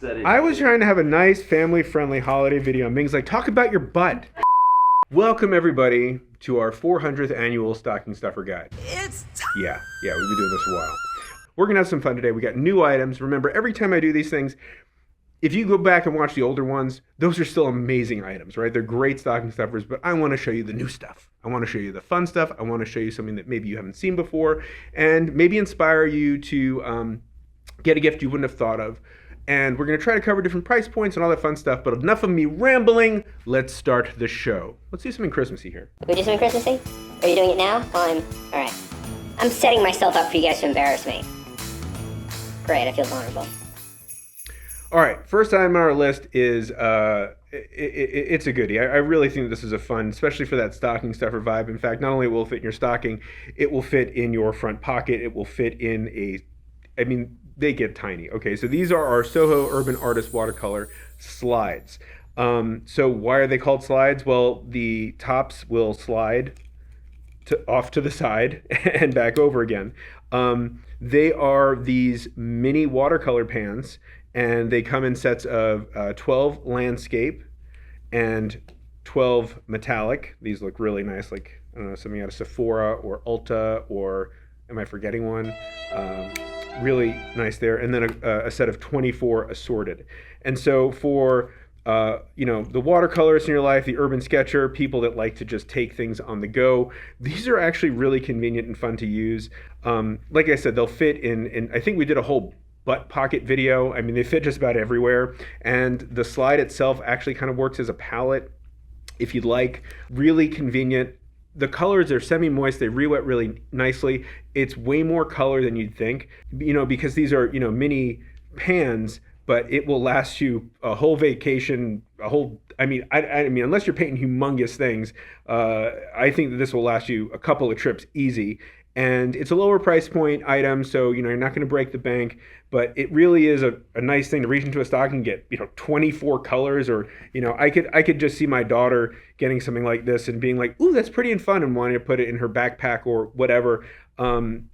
I was trying to have a nice family-friendly holiday video. Ming's like, talk about your butt. Welcome everybody to our 400th annual stocking stuffer guide. It's Yeah, we've been doing this a while. We're gonna have some fun today. We got new items. Remember, every time I do these things, if you go back and watch the older ones, those are still amazing items, right? They're great stocking stuffers, but I want to show you the new stuff. I want to show you the fun stuff. I want to show you something that maybe you haven't seen before, and maybe inspire you to get a gift you wouldn't have thought of. And we're going to try to cover different price points and all that fun stuff, but enough of me rambling. Let's start the show. Let's do something Christmassy here. We do something Christmassy? Are you doing it now? All right. I'm setting myself up for you guys to embarrass me. Great, I feel vulnerable. All right, first item on our list is, it's a goodie. I really think this is a fun, especially for that stocking stuffer vibe. In fact, not only will it fit in your stocking, it will fit in your front pocket. It will fit in they get tiny. Okay, so these are our SoHo Urban Artist Watercolor Slides. So why are they called slides? Well, the tops will slide off to the side and back over again. They are these mini watercolor pans, and they come in sets of 12 landscape and 12 metallic. These look really nice, like, I don't know, something out of Sephora or Ulta, or am I forgetting one? Really nice there. And then a set of 24 assorted. And so for the watercolors in your life, the urban sketcher, people that like to just take things on the go, these are actually really convenient and fun to use. Like I said, they'll fit in I think we did a whole butt pocket video. I mean, they fit just about everywhere. And the slide itself actually kind of works as a palette, if you'd like. Really convenient. The colors are semi-moist, they re-wet really nicely. It's way more color than you'd think, because these are, mini pans, but it will last you a whole vacation, I mean, unless you're painting humongous things, I think that this will last you a couple of trips easy. And it's a lower price point item, so you're not going to break the bank, but it really is a nice thing to reach into a stocking and get 24 colors, or I could just see my daughter getting something like this and being like, ooh, that's pretty and fun, and wanting to put it in her backpack or whatever.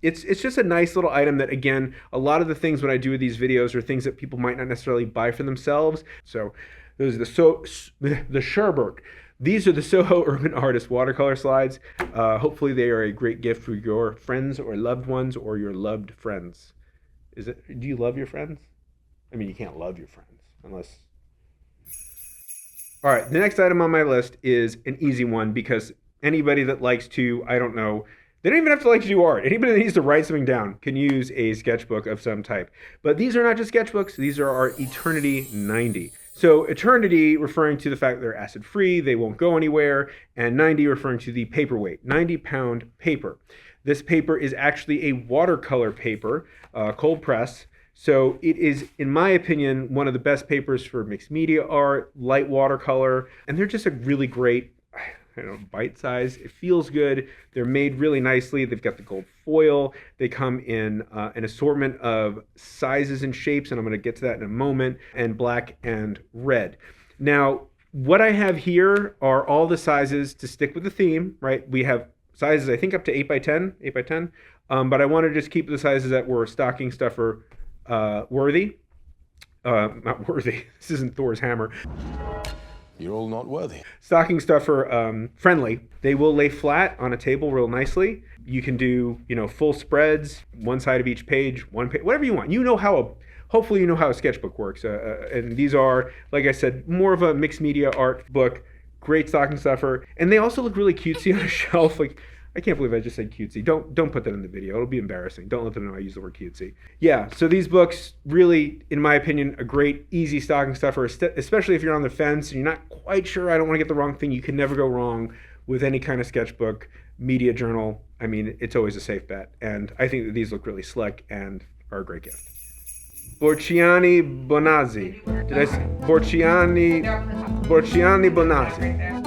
It's just a nice little item that, again, a lot of the things when I do these videos are things that people might not necessarily buy for themselves. So those are the Sherberg. These are the SoHo Urban Artist Watercolor Slides. Hopefully they are a great gift for your friends or loved ones or your loved friends. Do you love your friends? I mean, you can't love your friends unless... All right, the next item on my list is an easy one, because anybody that likes to, I don't know, they don't even have to like to do art. Anybody that needs to write something down can use a sketchbook of some type. But these are not just sketchbooks, these are our Eternity 90. So Eternity referring to the fact that they're acid-free, they won't go anywhere, and 90 referring to the paperweight, 90-pound paper. This paper is actually a watercolor paper, cold press. So it is, in my opinion, one of the best papers for mixed media art, light watercolor, and they're just a really great, bite size. It feels good. They're made really nicely. They've got the gold foil. They come in an assortment of sizes and shapes, and I'm going to get to that in a moment, and black and red. Now, what I have here are all the sizes to stick with the theme, right? We have sizes, I think, up to 8 by 10, but I want to just keep the sizes that were stocking stuffer worthy. Not worthy. This isn't Thor's hammer. You're all not worthy. Stocking stuffer friendly. They will lay flat on a table real nicely. You can do, full spreads, one side of each page, one page, whatever you want. Hopefully you know how a sketchbook works. And these are, like I said, more of a mixed media art book. Great stocking stuffer. And they also look really cutesy on a shelf. Like, I can't believe I just said cutesy. Don't put that in the video. It'll be embarrassing. Don't let them know I use the word cutesy. Yeah, so these books really, in my opinion, a great, easy stocking stuffer, especially if you're on the fence and you're not quite sure, I don't want to get the wrong thing. You can never go wrong with any kind of sketchbook, media journal. I mean, it's always a safe bet. And I think that these look really slick and are a great gift. Borciani Bonazzi. Did I say Borciani Bonazzi?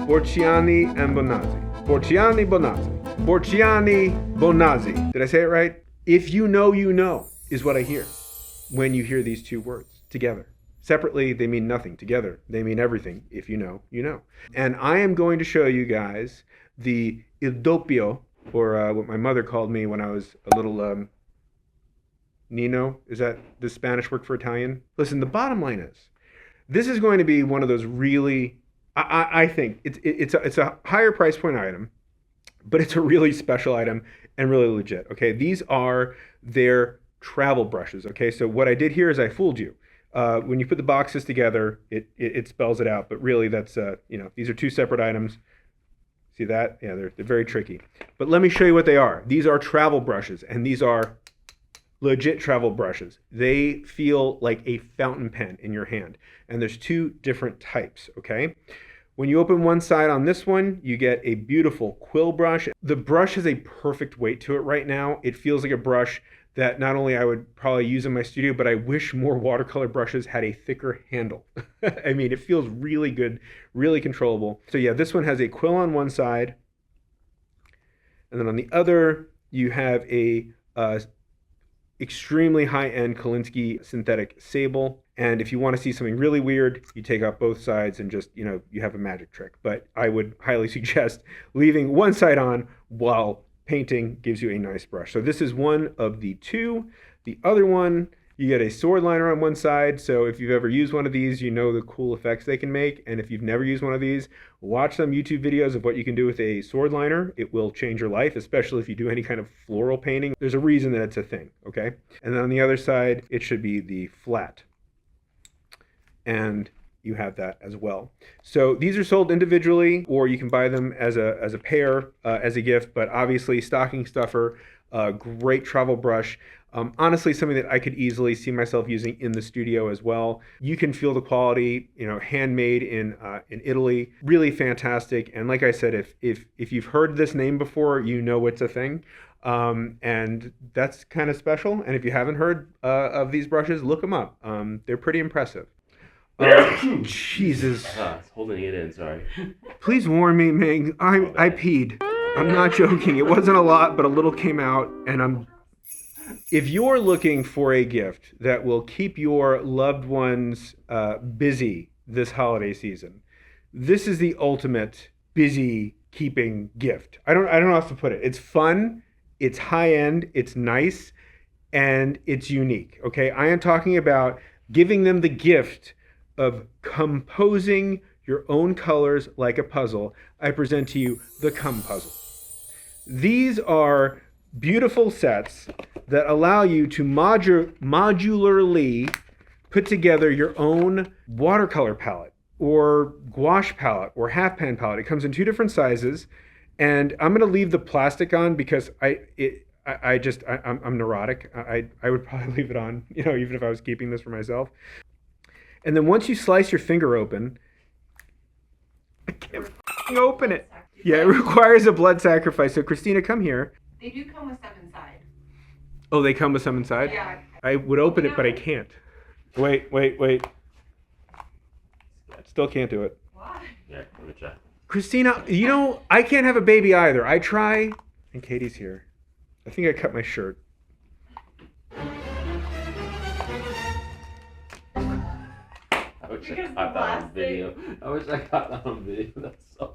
Borciani and Bonazzi. Borciani Bonazzi. Borciani Bonazzi. Did I say it right? If you know, is what I hear when you hear these two words together. Separately, they mean nothing. Together, they mean everything. If you know, you know. And I am going to show you guys the il doppio, or what my mother called me when I was a little Nino, is that the Spanish word for Italian? Listen, the bottom line is, this is going to be one of those really, I think, it's a higher price point item, but it's a really special item and really legit, okay? These are their travel brushes, okay? So what I did here is I fooled you. When you put the boxes together, it spells it out, but really that's, these are two separate items. See that? Yeah, they're very tricky. But let me show you what they are. These are travel brushes, and these are legit travel brushes. They feel like a fountain pen in your hand. And there's two different types, okay? When you open one side on this one, you get a beautiful quill brush. The brush has a perfect weight to it right now. It feels like a brush that not only I would probably use in my studio, but I wish more watercolor brushes had a thicker handle. I mean, it feels really good, really controllable. So yeah, this one has a quill on one side, and then on the other, you have a extremely high-end Kolinsky synthetic sable. And if you want to see something really weird, you take out both sides and just, you have a magic trick. But I would highly suggest leaving one side on while painting gives you a nice brush. So this is one of the two. The other one, you get a sword liner on one side. So if you've ever used one of these, you know the cool effects they can make. And if you've never used one of these, watch some YouTube videos of what you can do with a sword liner. It will change your life, especially if you do any kind of floral painting. There's a reason that it's a thing, okay? And then on the other side, it should be the flat. And you have that as well. So these are sold individually, or you can buy them as a pair, as a gift, but obviously stocking stuffer, great travel brush. Honestly, something that I could easily see myself using in the studio as well. You can feel the quality, handmade in Italy, really fantastic. And like I said, if you've heard this name before, you know it's a thing. And that's kind of special. And if you haven't heard of these brushes, look them up. They're pretty impressive. Jesus. It's holding it in, sorry. Please warn me, Ming. I peed. I'm not joking. It wasn't a lot, but a little came out, and If you're looking for a gift that will keep your loved ones busy this holiday season, this is the ultimate busy keeping gift. I don't know how to put it. It's fun, it's high end, it's nice, and it's unique. Okay, I am talking about giving them the gift of composing your own colors like a puzzle. I present to you the Compuzzle. These are beautiful sets that allow you to modularly put together your own watercolor palette or gouache palette or half pan palette. It comes in two different sizes, and I'm going to leave the plastic on because I'm neurotic. I would probably leave it on, even if I was keeping this for myself. And then once you slice your finger open, I can't open it. Yeah, it requires a blood sacrifice. So Christina, come here. They do come with some inside. Oh, they come with some inside? Yeah. I would open it, but I can't. Wait. Still can't do it. Why? Yeah, let me check. Christina, I can't have a baby either. I try. And Katie's here. I think I cut my shirt. I wish I caught that on video. That's so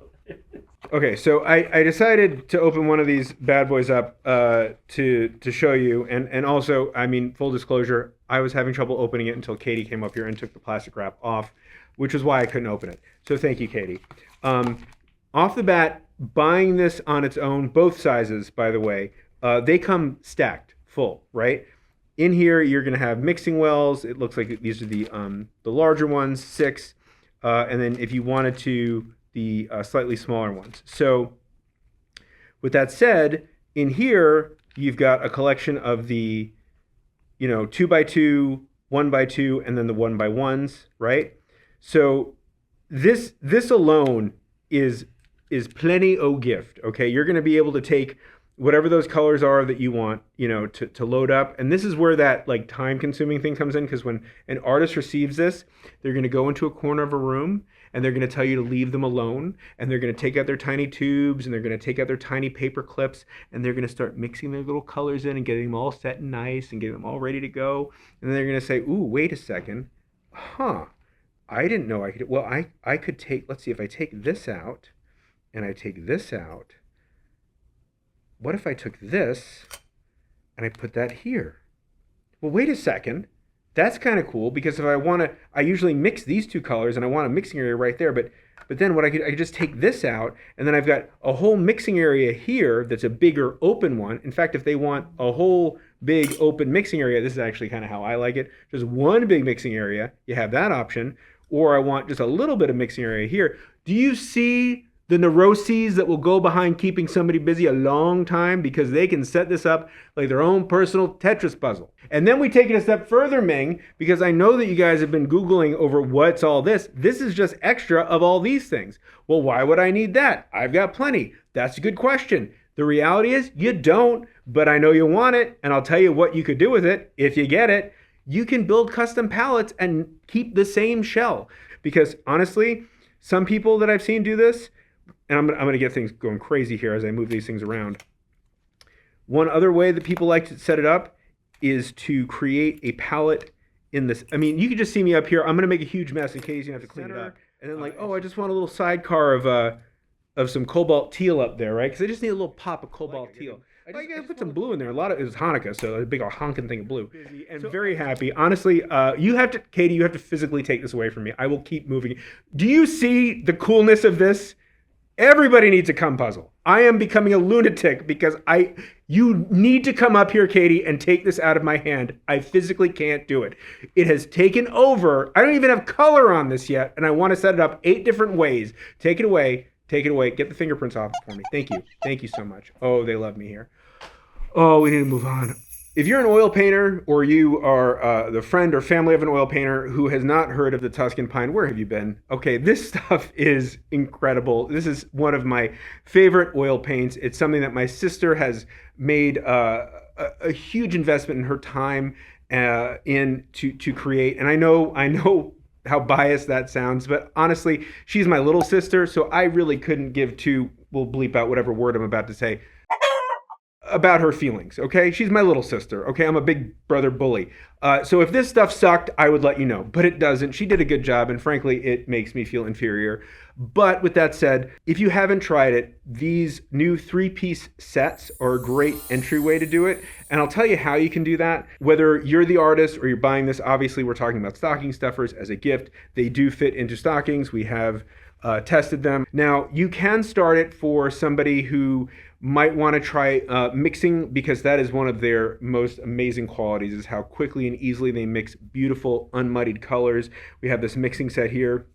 Okay, so I decided to open one of these bad boys up to show you, and also, full disclosure, I was having trouble opening it until Katie came up here and took the plastic wrap off, which was why I couldn't open it. So thank you, Katie. Off the bat, buying this on its own, both sizes, by the way, they come stacked, full, right? In here, you're going to have mixing wells. It looks like these are the larger ones, 6, and then if you wanted to, the slightly smaller ones. So with that said, in here, you've got a collection of the, 2x2, 1x2, and then the 1x1s, right? So this alone is plenty o gift, okay? You're going to be able to take whatever those colors are that you want, to load up. And this is where that time-consuming thing comes in, because when an artist receives this, they're going to go into a corner of a room and they're going to tell you to leave them alone, and they're going to take out their tiny tubes and they're going to take out their tiny paper clips, and they're going to start mixing their little colors in and getting them all set and nice and getting them all ready to go. And then they're going to say, ooh, wait a second. I didn't know I could. Well, I could take, let's see, if I take this out and I take this out, what if I took this and I put that here? well, wait a second. That's kind of cool because if I usually mix these two colors and I want a mixing area right there, but then I could just take this out and then I've got a whole mixing area here that's a bigger open one. In fact, if they want a whole big open mixing area, this is actually kind of how I like it. Just one big mixing area, you have that option. Or I want just a little bit of mixing area here. Do you see the neuroses that will go behind keeping somebody busy a long time because they can set this up like their own personal Tetris puzzle? And then we take it a step further, Ming, because I know that you guys have been Googling over what's all this. This is just extra of all these things. Well, why would I need that? I've got plenty. That's a good question. The reality is you don't, but I know you want it, and I'll tell you what you could do with it if you get it. You can build custom palettes and keep the same shell. Because honestly, some people that I've seen do this, and I'm going to get things going crazy here as I move these things around. One other way that people like to set it up is to create a palette in this. I mean, you can just see me up here. I'm going to make a huge mess in case you have to clean it up. And then like, oh, I just want a little sidecar of some cobalt teal up there, right? Because I just need a little pop of cobalt teal. I gotta put some blue in there. It was Hanukkah, so a big old honking thing of blue. And very happy. Honestly, Katie, you have to physically take this away from me. I will keep moving. Do you see the coolness of this? Everybody needs a Compuzzle. I am becoming a lunatic because you need to come up here, Katie, and take this out of my hand. I physically can't do it. It has taken over. I don't even have color on this yet, and I want to set it up 8 different ways. Take it away. Take it away. Get the fingerprints off for me. Thank you. Thank you so much. Oh, they love me here. Oh, we need to move on. If you're an oil painter or you are the friend or family of an oil painter who has not heard of the Tuscan pine, where have you been? Okay, this stuff is incredible. This is one of my favorite oil paints. It's something that my sister has made a huge investment in her time to create. And I know how biased that sounds, but honestly, she's my little sister, so I really couldn't give two, we'll bleep out whatever word I'm about to say, about her feelings, okay? She's my little sister, okay? I'm a big brother bully. So if this stuff sucked, I would let you know, but it doesn't. She did a good job, and frankly, it makes me feel inferior. But with that said, if you haven't tried it, these new 3-piece sets are a great entryway to do it. And I'll tell you how you can do that. Whether you're the artist or you're buying this, obviously we're talking about stocking stuffers as a gift. They do fit into stockings. We have tested them. Now, you can start it for somebody who might want to try mixing, because that is one of their most amazing qualities, is how quickly and easily they mix beautiful unmuddied colors. We have this mixing set here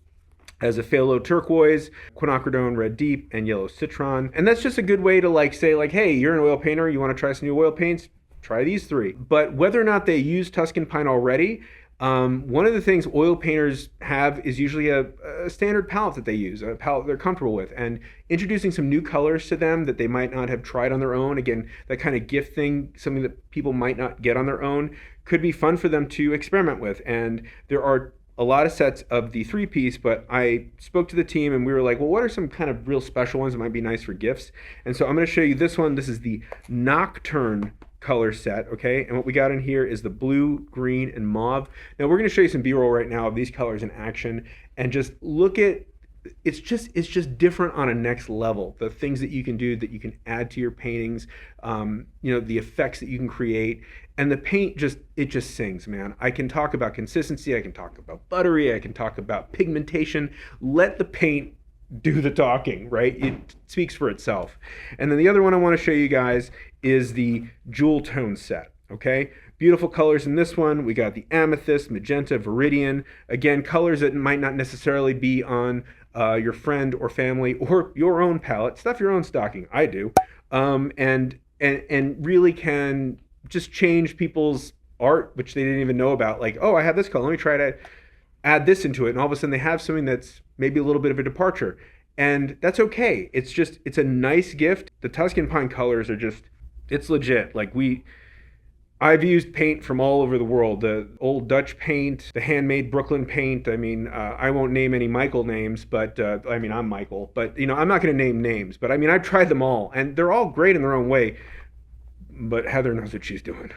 as a phthalo turquoise, quinacridone red deep, and yellow citron. And that's just a good way to say, hey, you're an oil painter, you want to try some new oil paints? Try these 3. But whether or not they use Tuscan pine already, one of the things oil painters have is usually a standard palette that they use, a palette they're comfortable with, and introducing some new colors to them that they might not have tried on their own. Again, that kind of gift thing, something that people might not get on their own, could be fun for them to experiment with. And there are a lot of sets of the 3-piece, but I spoke to the team and we were like, well, what are some kind of real special ones that might be nice for gifts? And so I'm going to show you this one. This is the Nocturne color set, okay? And what we got in here is the blue, green, and mauve. Now we're going to show you some B-roll right now of these colors in action, and just look at, it's just different on a next level. The things that you can do, that you can add to your paintings, the effects that you can create, and the paint it just sings, man. I can talk about consistency, I can talk about buttery, I can talk about pigmentation. Let the paint do the talking, right? It speaks for itself. And then the other one I want to show you guys is the Jewel Tone set, okay? Beautiful colors in this one. We got the amethyst, magenta, viridian. Again, colors that might not necessarily be on your friend or family or your own palette. Stuff your own stocking. I do. And really can just change people's art, which they didn't even know about. Like, oh, I have this color. Let me try to add this into it. And all of a sudden they have something that's maybe a little bit of a departure. And that's okay. It's a nice gift. The Tuscan pine colors are it's legit. I've used paint from all over the world. The old Dutch paint, the handmade Brooklyn paint. I mean, I won't name any Michael names, but I'm Michael. But, I'm not going to name names. But, I've tried them all. And they're all great in their own way. But Heather knows what she's doing.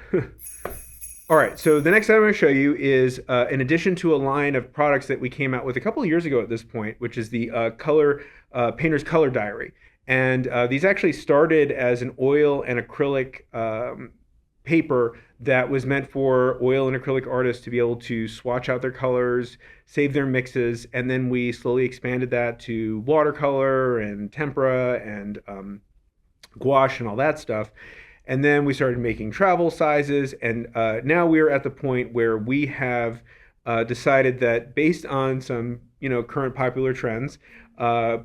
All right, so the next item I'm going to show you is, in addition to a line of products that we came out with a couple of years ago at this point, which is the Painter's Color Diary. And these actually started as an oil and acrylic paper that was meant for oil and acrylic artists to be able to swatch out their colors, save their mixes, and then we slowly expanded that to watercolor and tempera and gouache and all that stuff. And then we started making travel sizes, and now we're at the point where we have decided that based on some current popular trends,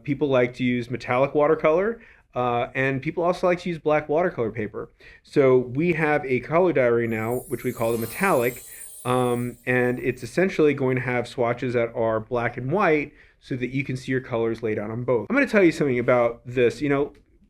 people like to use metallic watercolor. And people also like to use black watercolor paper. So we have a color diary now, which we call the metallic, and it's essentially going to have swatches that are black and white so that you can see your colors laid out on both. I'm going to tell you something about this.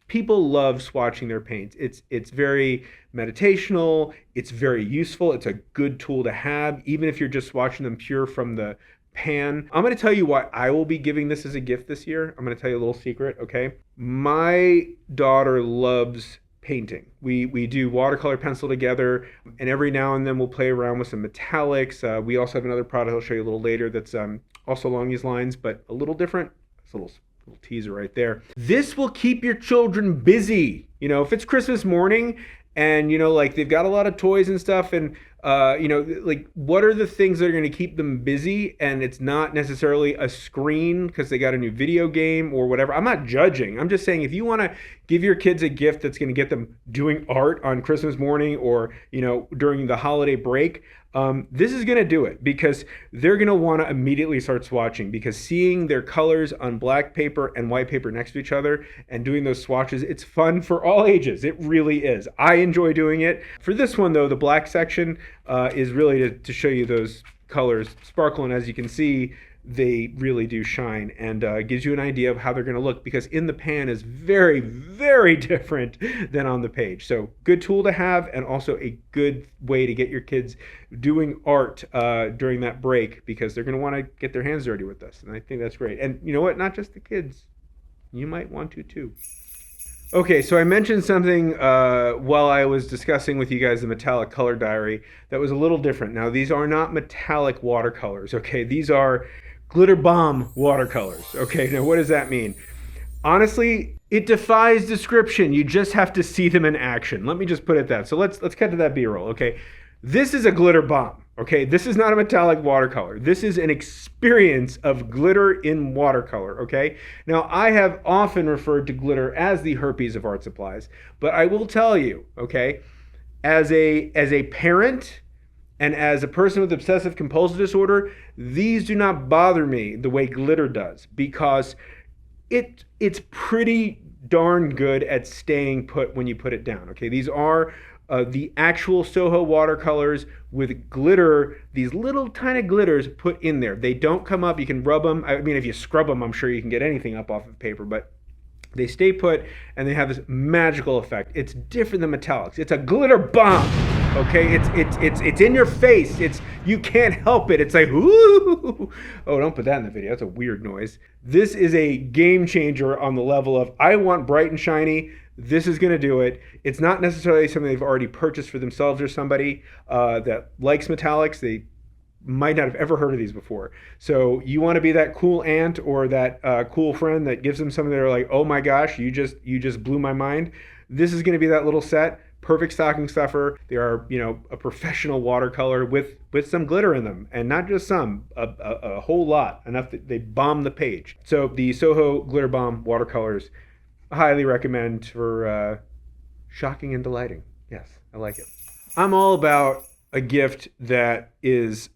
People love swatching their paints. It's very meditational. It's very useful. It's a good tool to have, even if you're just swatching them pure from the pan. I'm going to tell you why I will be giving this as a gift this year. I'm going to tell you a little secret, okay? My daughter loves painting. We do watercolor pencil together, and every now and then we'll play around with some metallics. We also have another product I'll show you a little later that's also along these lines, but a little different. It's a little teaser right there. This will keep your children busy. If it's Christmas morning and they've got a lot of toys and stuff, and what are the things that are going to keep them busy? And it's not necessarily a screen because they got a new video game or whatever. I'm not judging. I'm just saying, if you want to give your kids a gift that's going to get them doing art on Christmas morning or during the holiday break, this is going to do it, because they're going to want to immediately start swatching, because seeing their colors on black paper and white paper next to each other and doing those swatches, it's fun for all ages. It really is. I enjoy doing it. For this one though, the black section is really to show you those colors sparkle, and as you can see, they really do shine, and gives you an idea of how they're going to look, because in the pan is very, very different than on the page. So good tool to have, and also a good way to get your kids doing art during that break, because they're going to want to get their hands dirty with this, and I think that's great. And you know what? Not just the kids. You might want to too. Okay, so I mentioned something while I was discussing with you guys the metallic color diary that was a little different. Now, these are not metallic watercolors, okay? These are glitter bomb watercolors, okay? Now, what does that mean? Honestly, it defies description. You just have to see them in action. Let me just put it that. So let's cut to that B-roll, okay? This is a glitter bomb, okay? This is not a metallic watercolor. This is an experience of glitter in watercolor, okay? Now, I have often referred to glitter as the herpes of art supplies, but I will tell you, okay, as a parent and as a person with obsessive compulsive disorder, these do not bother me the way glitter does, because it's pretty darn good at staying put when you put it down, okay? These are the actual SoHo watercolors with glitter, these little tiny glitters put in there. They don't come up. You can rub them. I mean, if you scrub them, I'm sure you can get anything up off of paper, but they stay put and they have this magical effect. It's different than metallics. It's a glitter bomb, okay? It's in your face. You can't help it. It's like, ooh. Oh, don't put that in the video. That's a weird noise. This is a game changer on the level of, I want bright and shiny. This is going to do it. It's not necessarily something they've already purchased for themselves or somebody that likes metallics. They might not have ever heard of these before. So you want to be that cool aunt or that cool friend that gives them something they're like, oh my gosh, you just blew my mind. This is going to be that little set. Perfect stocking stuffer. They are, a professional watercolor with some glitter in them, and not just some, a whole lot, enough that they bomb the page. So the SoHo Glitter Bomb watercolors, highly recommend for shocking and delighting. Yes, I like it. I'm all about a gift that is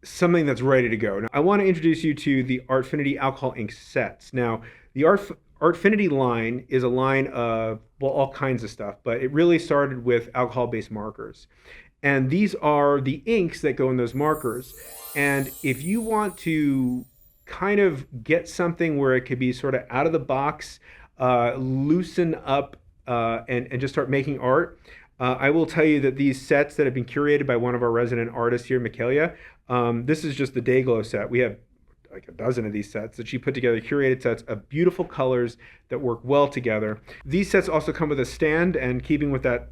something that's ready to go. Now, I want to introduce you to the Artfinity alcohol ink sets. Now, the Artfinity line is a line of, all kinds of stuff, but it really started with alcohol-based markers. And these are the inks that go in those markers. And if you want to kind of get something where it could be sort of out of the box, loosen up and just start making art, I will tell you that these sets that have been curated by one of our resident artists here, Michaela, this is just the Dayglow set. We have like a dozen of these sets that she put together, curated sets of beautiful colors that work well together. These sets also come with a stand, and keeping with that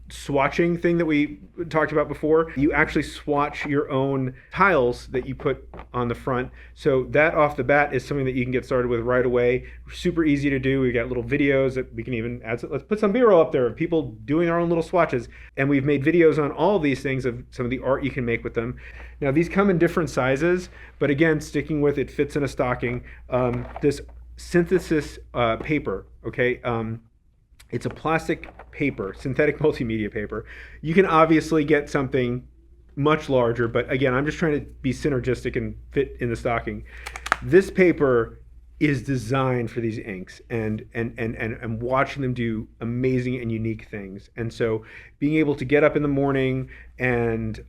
swatching thing that we talked about before. You actually swatch your own tiles that you put on the front. So that off the bat is something that you can get started with right away. Super easy to do. We've got little videos that we can even add. Let's put some B-roll up there of people doing our own little swatches. And we've made videos on all of these things of some of the art you can make with them. Now these come in different sizes, but again, sticking with it fits in a stocking. This synthesis paper, okay? It's a plastic paper, synthetic multimedia paper. You can obviously get something much larger, but again, I'm just trying to be synergistic and fit in the stocking. This paper is designed for these inks and watching them do amazing and unique things. And so being able to get up in the morning and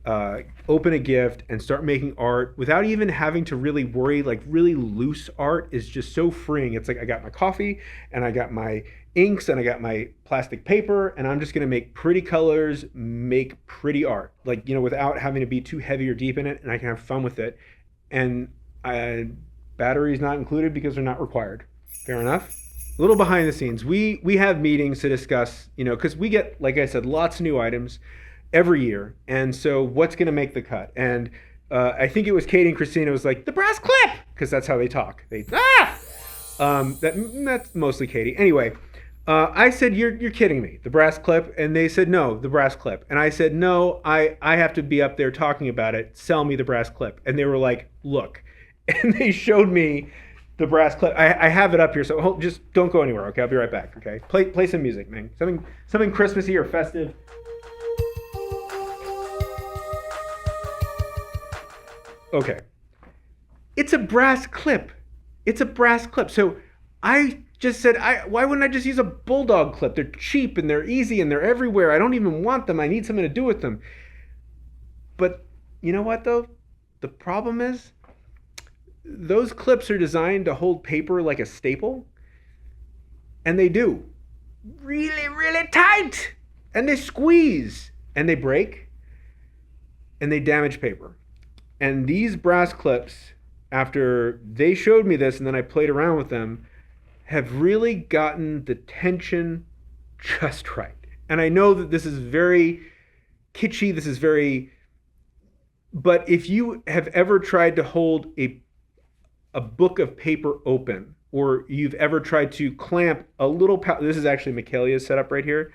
open a gift and start making art without even having to really worry, like really loose art is just so freeing. It's like I got my coffee and I got my inks and I got my plastic paper and I'm just gonna make pretty colors, make pretty art. Like, you know, without having to be too heavy or deep in it, and I can have fun with it. And batteries not included because they're not required. Fair enough. A little behind the scenes. We have meetings to discuss, you know, because we get, like I said, lots of new items every year. And so what's going to make the cut? And I think it was Katie and Christina was like, the brass clip, because that's how they talk. That's mostly Katie. Anyway, I said, you're kidding me, the brass clip. And they said, no, the brass clip. And I said, no, I have to be up there talking about it. Sell me the brass clip. And they were like, look. And they showed me the brass clip. I have it up here, so just don't go anywhere, okay? I'll be right back, okay? Play some music, man. Something Christmassy or festive. Okay. It's a brass clip. It's a brass clip. So I just said, why wouldn't I just use a bulldog clip? They're cheap and they're easy and they're everywhere. I don't even want them. I need something to do with them. But you know what, though? The problem is, those clips are designed to hold paper like a staple, and they do. Really, really tight! And they squeeze, and they break, and they damage paper. And these brass clips, after they showed me this and then I played around with them, have really gotten the tension just right. And I know that this is very kitschy, this is very... But if you have ever tried to hold a book of paper open, or you've ever tried to clamp a little palette, this is actually Michaelia's setup right here,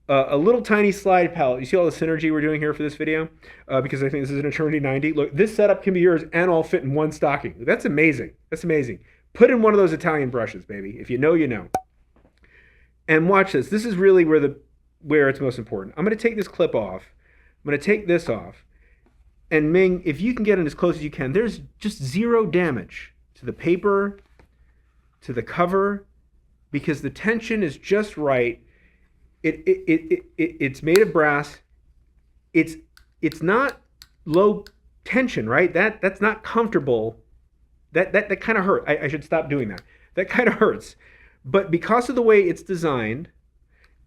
a little tiny slide palette. You see all the synergy we're doing here for this video? Because I think this is an Eternity 90. Look, this setup can be yours and all fit in one stocking. That's amazing. That's amazing. Put in one of those Italian brushes, baby. If you know, you know. And watch this. This is really where it's most important. I'm going to take this clip off. I'm going to take this off. And Ming, if you can get in as close as you can, there's just zero damage to the paper, to the cover, because the tension is just right. It's made of brass. It's not low tension, right? That's not comfortable. That kind of hurt. I should stop doing that. That kind of hurts. But because of the way it's designed,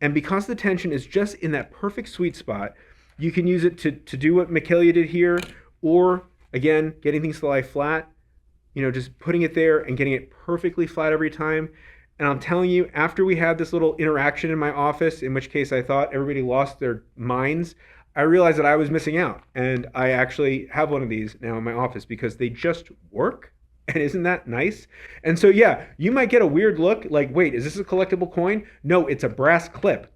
and because the tension is just in that perfect sweet spot, you can use it to do what Michaelia did here, or again, getting things to lie flat, you know, just putting it there and getting it perfectly flat every time. And I'm telling you, after we had this little interaction in my office, in which case I thought everybody lost their minds, I realized that I was missing out. And I actually have one of these now in my office because they just work. And isn't that nice? And so, yeah, you might get a weird look like, wait, is this a collectible coin? No, it's a brass clip.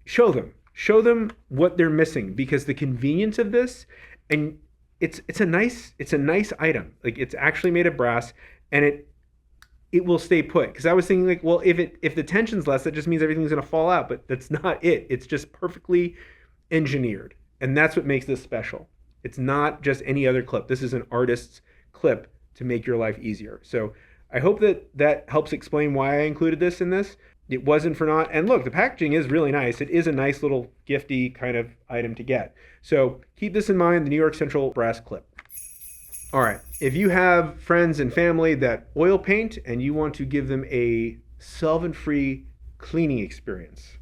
Show them what they're missing, because the convenience of this, and it's a nice item. Like, it's actually made of brass, and it will stay put. Because I was thinking, like, well, if the tension's less, that just means everything's gonna fall out. But that's not it. It's just perfectly engineered, and that's what makes this special. It's not just any other clip. This is an artist's clip to make your life easier. So I hope that helps explain why I included this in this. It wasn't for naught. And look, the packaging is really nice. It is a nice little gifty kind of item to get. So keep this in mind, the New York Central brass clip. All right, if you have friends and family that oil paint and you want to give them a solvent-free cleaning experience,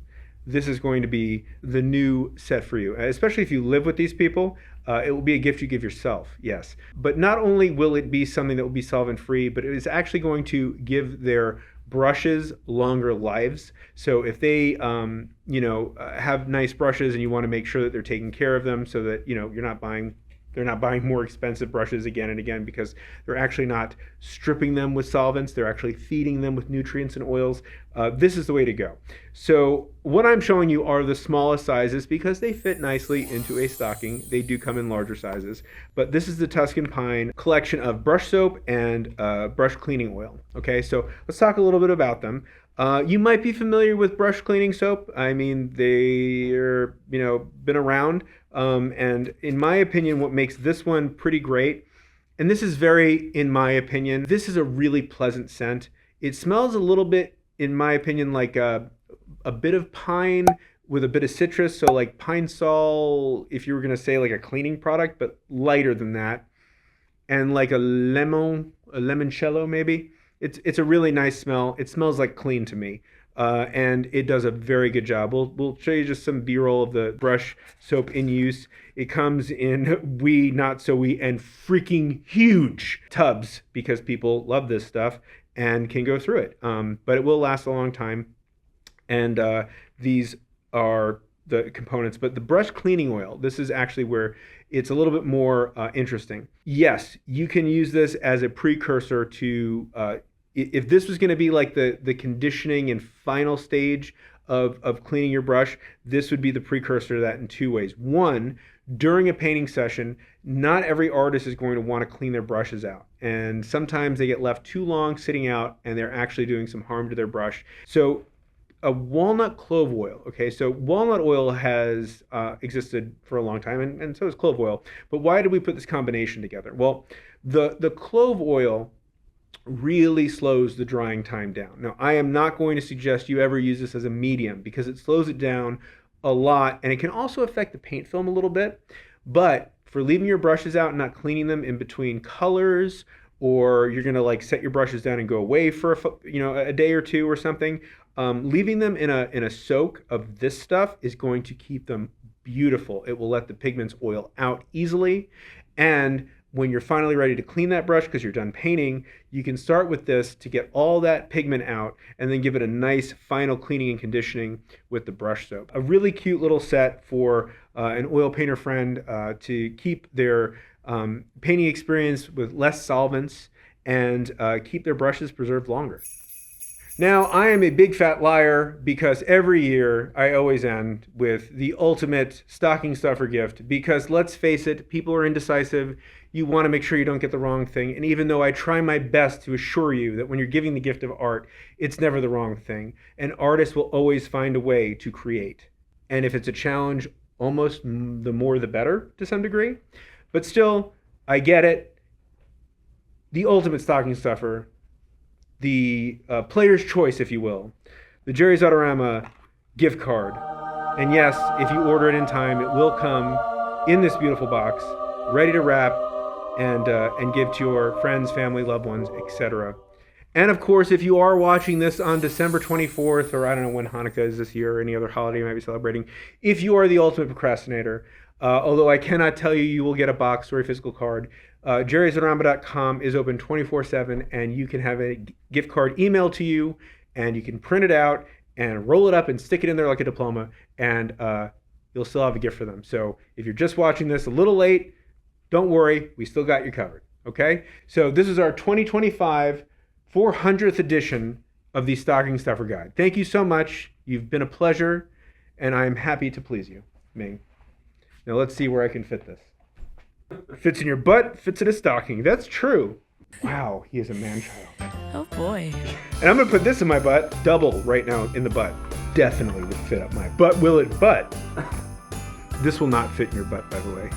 this is going to be the new set for you. Especially if you live with these people, it will be a gift you give yourself, yes. But not only will it be something that will be solvent-free, but it is actually going to give their brushes longer lives. So if they, have nice brushes and you want to make sure that they're taking care of them so that, they're not buying more expensive brushes again and again because they're actually not stripping them with solvents. They're actually feeding them with nutrients and oils. This is the way to go. So what I'm showing you are the smallest sizes because they fit nicely into a stocking. They do come in larger sizes. But this is the Tuscan Pine collection of brush soap and brush cleaning oil. Okay, so let's talk a little bit about them. You might be familiar with brush cleaning soap. I mean, they're, been around. And in my opinion, what makes this one pretty great, and this is in my opinion, this is a really pleasant scent. It smells a little bit, in my opinion, like a bit of pine with a bit of citrus. So like pine sol, if you were going to say like a cleaning product, but lighter than that. And like a limoncello maybe. It's a really nice smell. It smells like clean to me. And it does a very good job. We'll show you just some B-roll of the brush soap in use. It comes in wee, not so wee, and freaking huge tubs because people love this stuff and can go through it. But it will last a long time. And these are the components. But the brush cleaning oil, this is actually where it's a little bit more interesting. Yes, you can use this as a precursor to if this was going to be like the conditioning and final stage of cleaning your brush, this would be the precursor to that in two ways. One, during a painting session, not every artist is going to want to clean their brushes out. And sometimes they get left too long sitting out and they're actually doing some harm to their brush. So a walnut clove oil, okay? So walnut oil has existed for a long time and so has clove oil. But why did we put this combination together? Well, the clove oil really slows the drying time down. Now, I am not going to suggest you ever use this as a medium because it slows it down a lot and it can also affect the paint film a little bit. But for leaving your brushes out and not cleaning them in between colors, or you're gonna like set your brushes down and go away for a day or two or something, leaving them in a soak of this stuff is going to keep them beautiful. It will let the pigments oil out easily, and when you're finally ready to clean that brush because you're done painting, you can start with this to get all that pigment out and then give it a nice final cleaning and conditioning with the brush soap. A really cute little set for an oil painter friend to keep their painting experience with less solvents and keep their brushes preserved longer. Now, I am a big fat liar because every year I always end with the ultimate stocking stuffer gift because let's face it, people are indecisive. You want to make sure you don't get the wrong thing. And even though I try my best to assure you that when you're giving the gift of art, it's never the wrong thing. An artist will always find a way to create. And if it's a challenge, almost the more the better to some degree. But still, I get it. The ultimate stocking stuffer, the player's choice, if you will, the Jerry's Autorama gift card. And yes, if you order it in time, it will come in this beautiful box, ready to wrap and give to your friends, family, loved ones, etc. And of course, if you are watching this on December 24th, or I don't know when Hanukkah is this year, or any other holiday you might be celebrating, if you are the ultimate procrastinator, although I cannot tell you will get a box or a physical card, jerrysautorama.com is open 24/7, and you can have a gift card emailed to you, and you can print it out and roll it up and stick it in there like a diploma, and you'll still have a gift for them. So if you're just watching this a little late, don't worry, we still got you covered, okay? So this is our 2025 400th edition of the Stocking Stuffer Guide. Thank you so much. You've been a pleasure, and I'm happy to please you, Ming. Now let's see where I can fit this. Fits in your butt, fits in a stocking. That's true. Wow, he is a man-child. Oh boy. And I'm gonna put this in my butt, double right now in the butt. Definitely would fit up my butt. Will it? But this will not fit in your butt, by the way.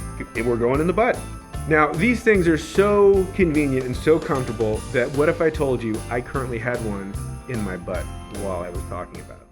We're going in the butt. Now, these things are so convenient and so comfortable that what if I told you I currently had one in my butt while I was talking about it?